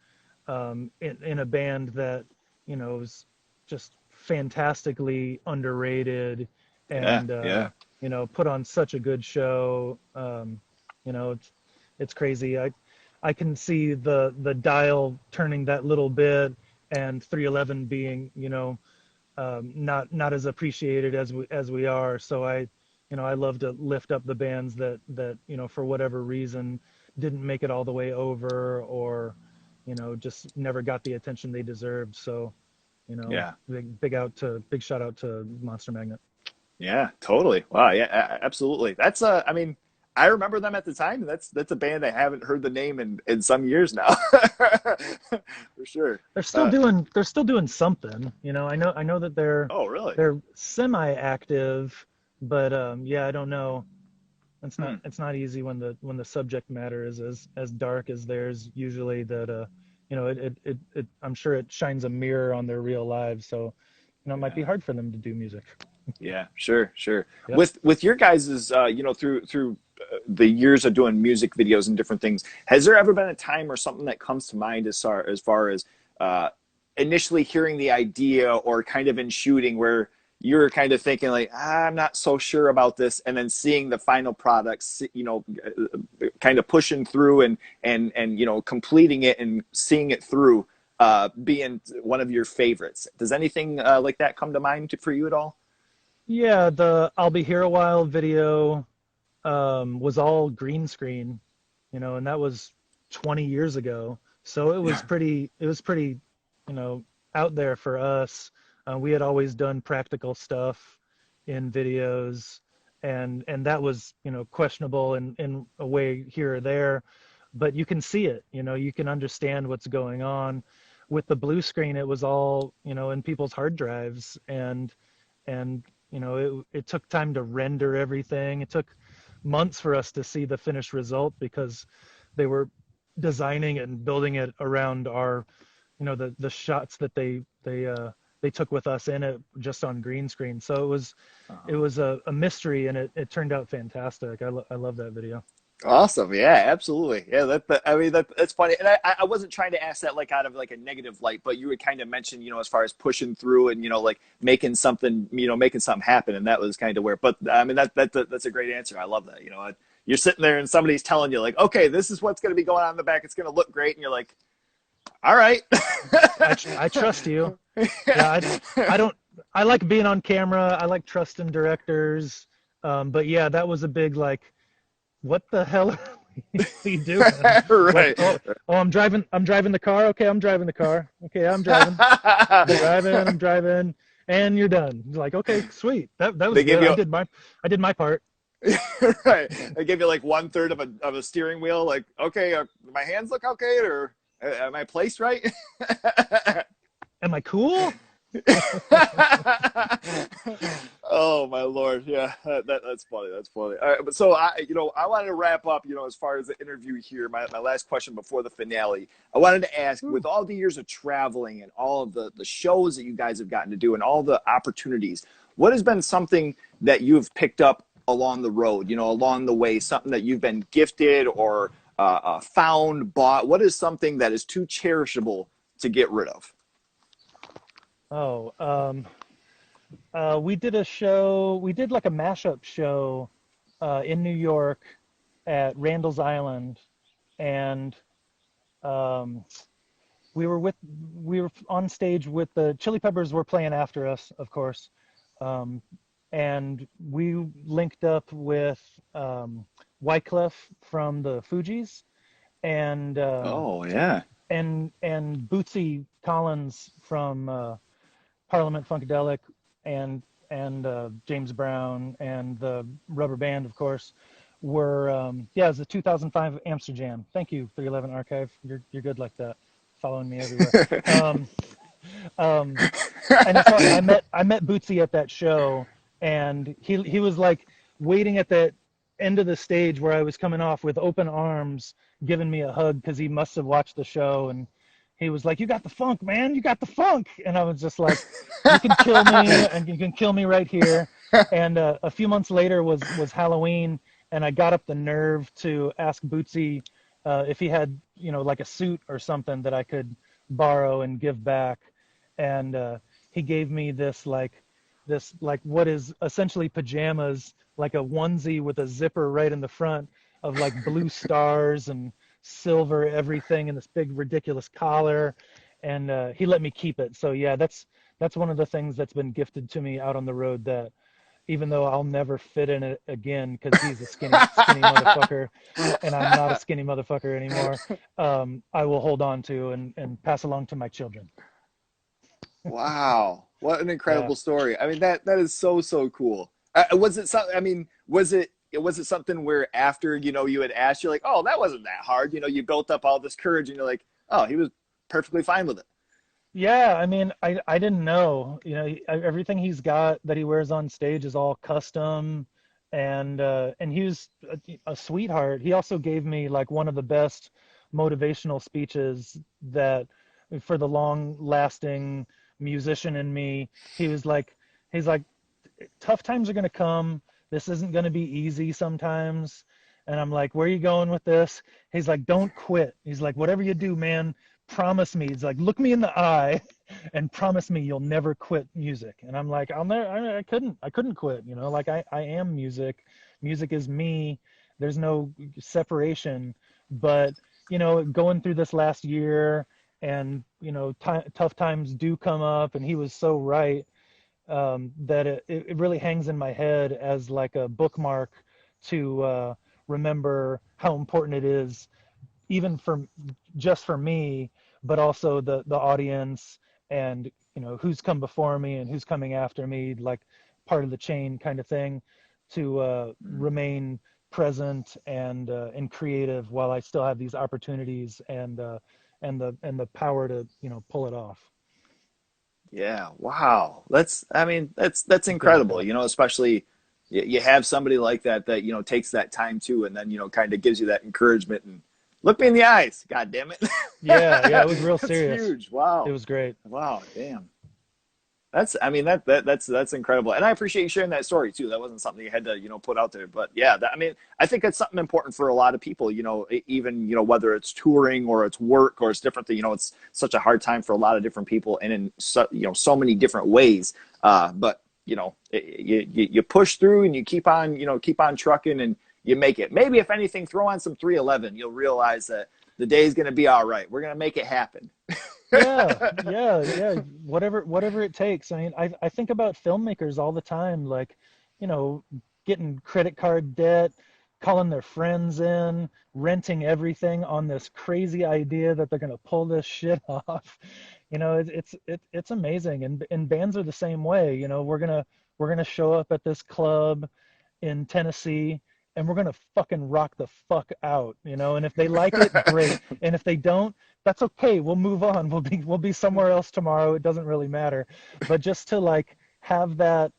in a band that is just fantastically underrated, Yeah, and yeah. put on such a good show. It's crazy. I can see the dial turning that little bit, and 311 being, not as appreciated as we are. So I love to lift up the bands that for whatever reason didn't make it all the way over, or just never got the attention they deserved. So Yeah. big shout out to Monster Magnet. Yeah, totally. Wow. Yeah, absolutely. That's I mean, I remember them at the time. And that's a band I haven't heard the name in some years now. For sure. Uh, They're still doing something. I know that oh, really? they're semi-active, but yeah, I don't know. Hmm. It's not easy when the subject matter is as dark as theirs usually. That I'm sure it shines a mirror on their real lives. So it might be Yeah. hard for them to do music. Yeah, sure, sure. Yep. With your guys's, through the years of doing music videos and different things, has there ever been a time or something that comes to mind as far as uh, initially hearing the idea or kind of in shooting where you're kind of thinking like, I'm not so sure about this, and then seeing the final products, kind of pushing through and completing it and seeing it through, being one of your favorites. Does anything like that come to mind for you at all? Yeah, the "I'll Be Here a While" video was all green screen, and that was 20 years ago. So it was pretty, you know, out there for us. We had always done practical stuff in videos, and that was, questionable in a way here or there, but you can see it, you can understand what's going on. With the blue screen, it was all, in people's hard drives, and it took time to render everything. It took months for us to see the finished result because they were designing it and building it around our, the shots that they took with us in it just on green screen. So it was a mystery, and it turned out fantastic. I love that video. Awesome. Yeah, absolutely. Yeah, I mean that's funny. And I wasn't trying to ask that like out of like a negative light, but you would kind of mention, as far as pushing through and like making something happen, and that was kind of where. But I mean that's a great answer. I love that. You're sitting there and somebody's telling you like, okay, this is what's going to be going on in the back. It's going to look great, and you're like, all right. I trust you. Yeah, I don't. I like being on camera. I like trusting directors. But yeah, that was a big like, what the hell are we doing? Like, Right. oh, I'm driving the car. Okay, I'm driving the car. Okay, I'm driving, and you're done. Like, okay, sweet. That was They give good. you I did my part. right. They give you like one third of a steering wheel. Like, okay, my hands look okay, or am I placed right? Am I cool? Oh my lord, yeah, that's funny. That's funny. All right, but so I wanted to wrap up. As far as the interview here, my last question before the finale, I wanted to ask, with all the years of traveling and all of the shows that you guys have gotten to do and all the opportunities, what has been something that you've picked up along the road? Along the way, something that you've been gifted or found, bought. What is something that is too cherishable to get rid of? Oh, we did a show. We did like a mashup show in New York at Randall's Island, and um, we were on stage with the Chili Peppers. Were playing after us, of course, um, and we linked up with Wyclef from the Fugees, and Oh yeah. Bootsy Collins from Parliament Funkadelic, and James Brown and the Rubber Band, of course, were yeah, it was the 2005 Amsterdam. Thank you, 311 Archive. You're good like that, following me everywhere. Um, um, and it's funny, I met Bootsy at that show, and he was like waiting at the end of the stage where I was coming off with open arms, giving me a hug because he must have watched the show, and he was like, "You got the funk, man. You got the funk." And I was just like, "You can kill me, and you can kill me right here." And a few months later was Halloween, and I got up the nerve to ask Bootsy if he had, like a suit or something that I could borrow and give back. And he gave me this like what is essentially pajamas, like a onesie with a zipper right in the front, of like blue stars and silver everything and this big ridiculous collar, and he let me keep it. So yeah, that's one of the things that's been gifted to me out on the road, that even though I'll never fit in it again because he's a skinny motherfucker and I'm not a skinny motherfucker anymore, I will hold on to and pass along to my children. Wow, what an Yeah. incredible story! I mean, that is so so cool. Was it some? I mean, was it something where after you had asked, you're like, oh, that wasn't that hard. You built up all this courage, and you're like, oh, he was perfectly fine with it. Yeah, I mean, I didn't know, everything he's got that he wears on stage is all custom, and he was a sweetheart. He also gave me like one of the best motivational speeches that for the long-lasting musician in me. He's like, tough times are going to come. This isn't going to be easy sometimes. And I'm like, where are you going with this? He's like, don't quit. He's like, whatever you do, man, promise me. He's like, look me in the eye and promise me you'll never quit music. And I'm like, I'll never, I couldn't quit, like I am music. Music is me. There's no separation. But, going through this last year, and, tough times do come up, and he was so right, that it really hangs in my head as like a bookmark to remember how important it is, even for just for me, but also the audience, and who's come before me and who's coming after me, like part of the chain kind of thing, to remain present and creative while I still have these opportunities and the power to pull it off. Yeah, wow. I mean, that's It's pretty incredible. cool. Especially you have somebody like that takes that time too, and then kind of gives you that encouragement and look me in the eyes. God damn it. Yeah, yeah, it was real That's serious. huge. It Wow. was great. Wow, damn. I mean that's incredible. And I appreciate you sharing that story too. That wasn't something you had to, put out there. But yeah, I mean, I think that's something important for a lot of people, even, whether it's touring or it's work or it's different, it's such a hard time for a lot of different people and in so many different ways. But you push through and you keep on trucking and you make it. Maybe if anything, throw on some 311, you'll realize that the day's going to be all right. We're going to make it happen. Yeah, yeah, yeah. Whatever it takes. I mean, I think about filmmakers all the time, like, you know, getting credit card debt, calling their friends in, renting everything on this crazy idea that they're gonna pull this shit off. It's amazing, and bands are the same way. We're gonna show up at this club in Tennessee, and we're gonna fucking rock the fuck out, and if they like it, great. And if they don't, that's okay. We'll move on. We'll be somewhere else tomorrow. It doesn't really matter. But just to like have that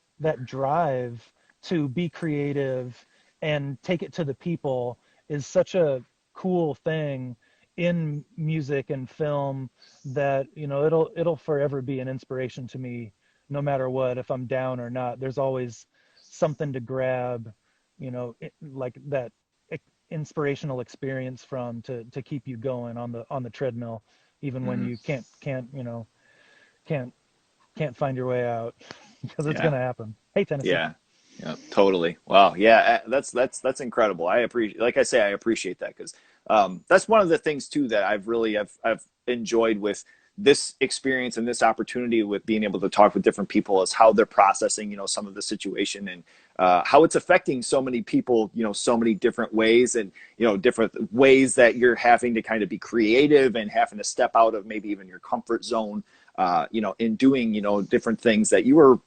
drive to be creative and take it to the people is such a cool thing in music and film, that it'll forever be an inspiration to me, no matter what. If I'm down or not, there's always something to grab, like that inspirational experience from, to keep you going on the treadmill, even when Mhm. you can't can't find your way out, because it's Yeah. gonna happen. Hey, Tennessee. Yeah. Yeah, totally. Wow. Yeah, that's incredible. I appreciate, like I say, I appreciate that because that's one of the things too that I've enjoyed with this experience and this opportunity with being able to talk with different people is how they're processing, some of the situation and how it's affecting so many people, so many different ways and different ways that you're having to kind of be creative and having to step out of maybe even your comfort zone, in doing different things that you were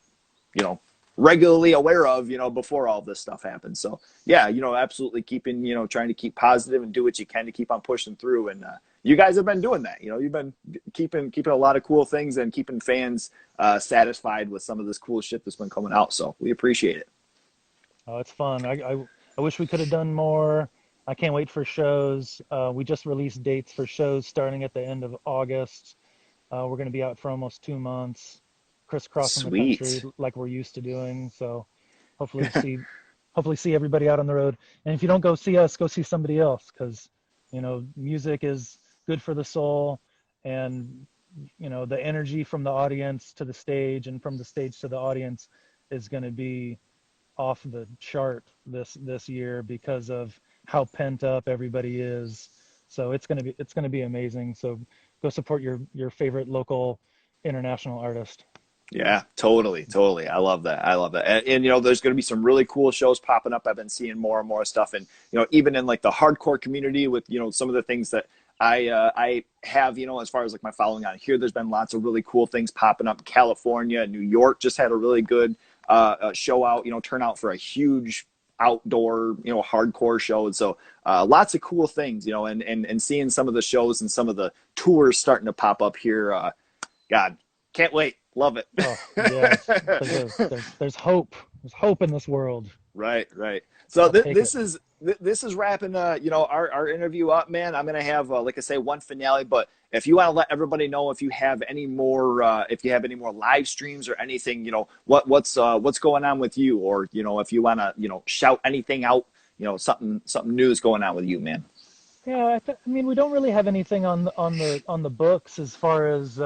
you know regularly aware of before all this stuff happened. So yeah, absolutely keeping trying to keep positive and do what you can to keep on pushing through. And you guys have been doing that. You've been keeping a lot of cool things and keeping fans satisfied with some of this cool shit that's been coming out, so we appreciate it. Oh, it's fun. I wish we could have done more. I can't wait for shows. We just released dates for shows starting at the end of August. We're going to be out for almost 2 months, crisscrossing the country Sweet. like we're used to doing. So hopefully see, hopefully see everybody out on the road. And if you don't go see us, go see somebody else, because music is good for the soul, and the energy from the audience to the stage and from the stage to the audience is going to be off the chart this year, because of how pent up everybody is. So it's gonna be amazing. So go support your favorite local international artist. Yeah, totally, totally. I love that. I love that. And you know, there's going to be some really cool shows popping up. I've been seeing more and more stuff, and you know, even in like the hardcore community, with you know some of the things that I have, you know, as far as like my following on here, there's been lots of really cool things popping up. California, New York just had a really good show out. You know, turnout for a huge outdoor, you know, hardcore show, and so lots of cool things. You know, and seeing some of the shows and some of the tours starting to pop up here. God, can't wait. Love it. Oh yes, there's hope. There's hope in this world. Right, right. So I'll take it. this is wrapping you know our interview up, man. I'm gonna have like I say one finale, but if you want to let everybody know if you have any more live streams or anything, you know what's going on with you, or you know if you want to you know shout anything out, you know something new is going on with you, man. Yeah, I mean, we don't really have anything on the books as far as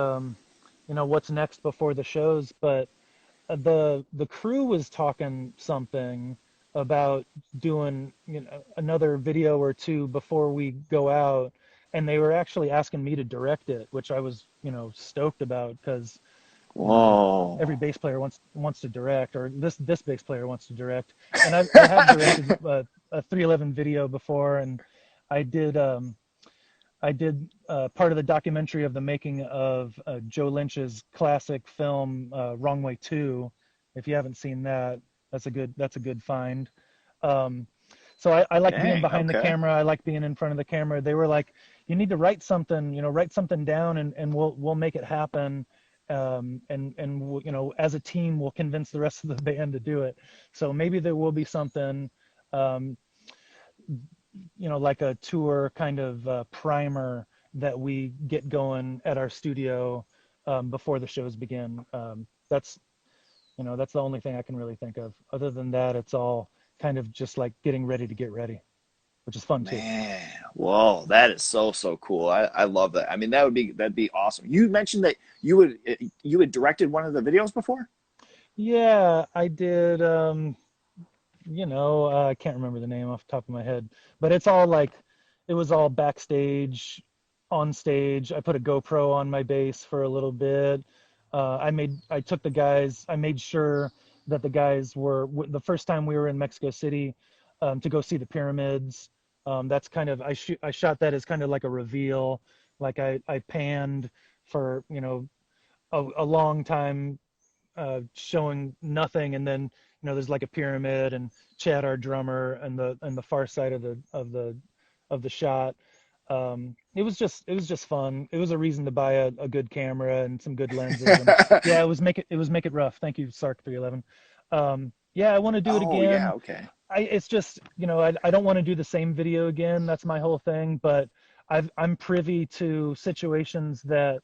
what's next before the shows, but the crew was talking something about doing another video or two before we go out, and they were actually asking me to direct it, which I was stoked about because every Whoa. bass player wants to direct, or this bass player wants to direct, and I have directed a 311 video before, and I did. I did part of the documentary of the making of Joe Lynch's classic film Wrong Way 2. If you haven't seen that, that's a good find. Um, so I like being Dang. behind the Okay. camera. I like being in front of the camera. They were like, you need to write something, write something down, and we'll make it happen. And we'll, as a team, we'll convince the rest of the band to do it. So maybe there will be something. Um, like a tour kind of primer that we get going at our studio before the shows begin. That's the only thing I can really think of. Other than that, it's all kind of just like getting ready to get ready, which is fun too. Man, whoa, that is so cool. I love that. I mean, that'd be awesome. You mentioned that you had directed one of the videos before? Yeah, I did. I can't remember the name off the top of my head, but it was all backstage, on stage. I put a GoPro on my bass for a little bit. I made sure that the guys were, the first time we were in Mexico City, to go see the pyramids. That's kind of, I shot that as kind of like a reveal. Like I panned for, a long time, showing nothing, and then there's like a pyramid and Chad, our drummer, and the far side of the shot. It was just fun. It was a reason to buy a good camera and some good lenses, and yeah, it was make it rough. Thank you, Sark 311. Yeah, I want to do it Oh yeah, again. okay. It's just, I don't want to do the same video again. That's my whole thing. But I'm privy to situations that,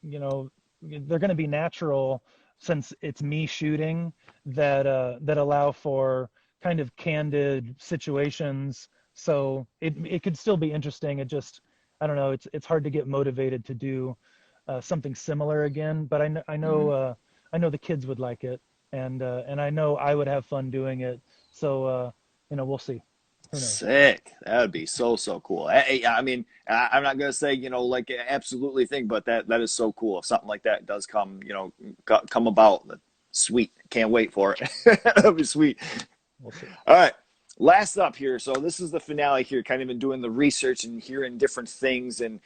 you know, they're going to be natural since it's me shooting, that allow for kind of candid situations. So it could still be interesting. It just, I don't know. It's hard to get motivated to do something similar again. But Mhm. I know the kids would like it, and I know I would have fun doing it. So we'll see. Who knows? Sick. That would be so cool. I mean, I'm not gonna say like absolutely thing, but that is so cool. If something like that does come, come about, sweet. Can't wait for it. That'd be sweet. We'll see. All right. Last up here. So this is the finale here, kind of in doing the research and hearing different things and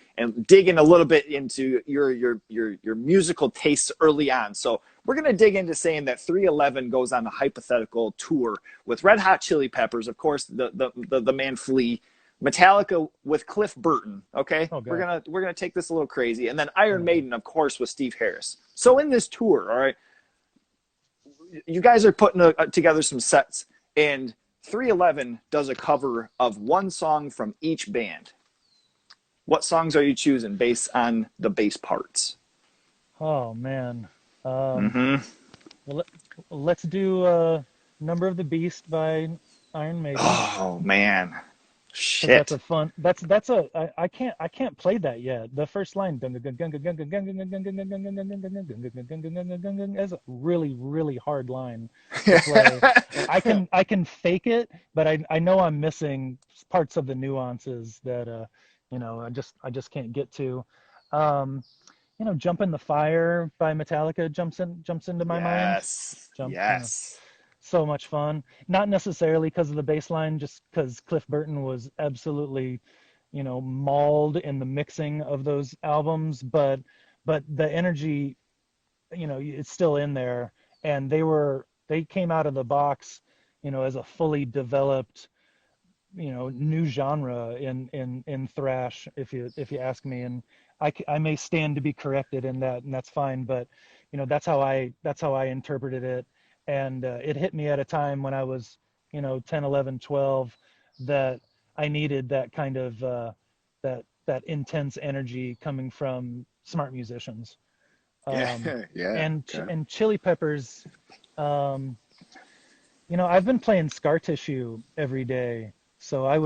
digging a little bit into your musical tastes early on. So we're going to dig into saying that 311 goes on a hypothetical tour with Red Hot Chili Peppers, of course, the man Flea, Metallica with Cliff Burton. Okay. Oh We're God. going to we're going to take this a little crazy. And then Iron Oh God. Maiden, of course, with Steve Harris. So in this tour, all right, you guys are putting together some sets, and 311 does a cover of one song from each band. What songs are you choosing based on the bass parts? Oh man. Um, Mm-hmm. well, let's do "Number of the Beast" by Iron Maiden. Oh man, because that's Shit. a fun. That's a I can't play that yet. The first line is a really hard line to play. I can fake it, but I know I'm missing parts of the nuances that I just can't get to. Um, Jump in the Fire by Metallica jumps into my mind. Yes. Jump, Yes. so much fun. Not necessarily because of the bass line, just because Cliff Burton was absolutely, mauled in the mixing of those albums, but the energy, it's still in there, and they came out of the box, as a fully developed, new genre in thrash, if you ask me, and I may stand to be corrected in that, and that's fine, but that's how I interpreted it, and it hit me at a time when I was 10, 11, 12, that I needed that kind of that intense energy coming from smart musicians. Yeah. um, Yeah. Okay. and Chili Peppers. um, I've been playing Scar Tissue every day, so Okay. I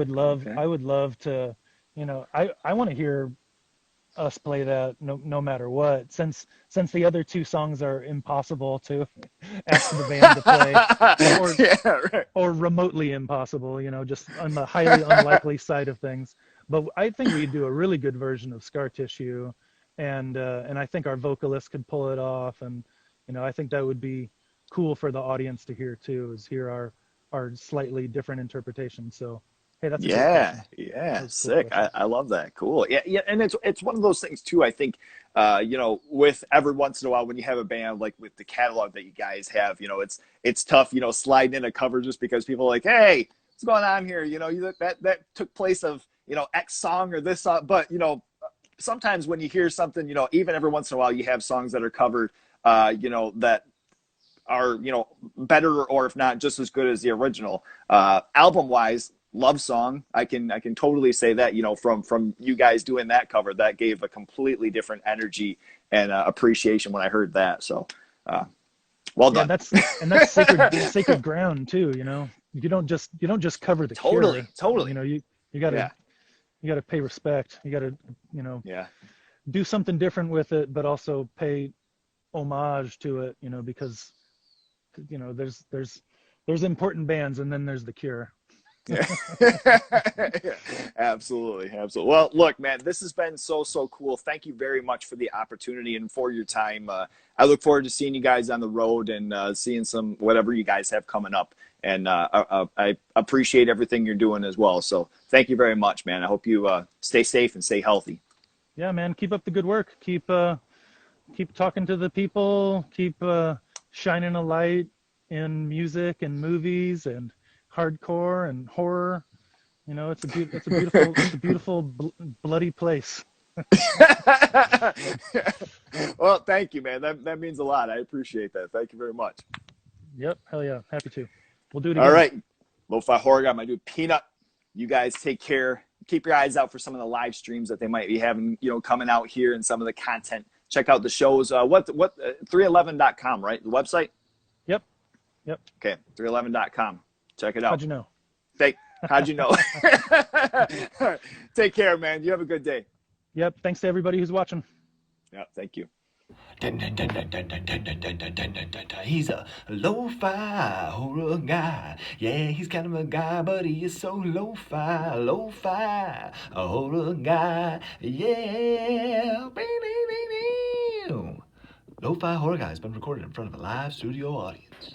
would love to, I want to hear us play that no matter what, since the other two songs are impossible to ask the band to play, or Yeah. Right. or remotely impossible, just on the highly unlikely side of things. But I think we do a really good version of Scar Tissue, and I think our vocalist could pull it off, and I think that would be cool for the audience to hear too, is hear our slightly different interpretation. So, hey, that's a great Yeah, question. That yeah, was a cool sick. question. I love that. Cool. Yeah, yeah, and it's one of those things too. I think, with every once in a while when you have a band like with the catalog that you guys have, it's tough, sliding in a cover just because people are like, hey, what's going on here? That took place of X song or this song, but sometimes when you hear something, even every once in a while you have songs that are covered, that are better, or if not just as good as the original. Album wise, love song, I can totally say that, from you guys doing that cover, that gave a completely different energy and appreciation when I heard that. So uh, well Yeah, done. that's sacred ground too. You don't just cover The Totally, Cure. totally. You gotta Yeah, you gotta pay respect. You gotta you know yeah. do something different with it, but also pay homage to it. Because there's important bands, and then there's The Cure. Yeah. Absolutely, absolutely. Well, look, man, this has been so cool. Thank you very much for the opportunity and for your time. I look forward to seeing you guys on the road and seeing some whatever you guys have coming up. And I appreciate everything you're doing as well. So thank you very much, man. I hope you stay safe and stay healthy. Yeah, man, keep up the good work. Keep talking to the people. Keep shining a light in music and movies and hardcore and horror. It's a beautiful bloody place. Well, thank you, man. That means a lot. I appreciate that. Thank you very much. Yep, hell yeah, happy to. We'll do it All again. right. Lo-Fi Horror Guy, my dude Peanut. You guys take care. Keep your eyes out for some of the live streams that they might be having, coming out here, and some of the content. Check out the shows. What 311.com, right? The website? Yep, yep. Okay, 311.com. Check it How'd out. you know? Hey, how'd you know? Take care, man. You have a good day. Yep. Thanks to everybody who's watching. Yeah, thank you. He's a lo-fi horror guy. Yeah, he's kind of a guy, but he is so lo-fi a horror guy. Yeah. Lo-fi horror guy has been recorded in front of a live studio audience.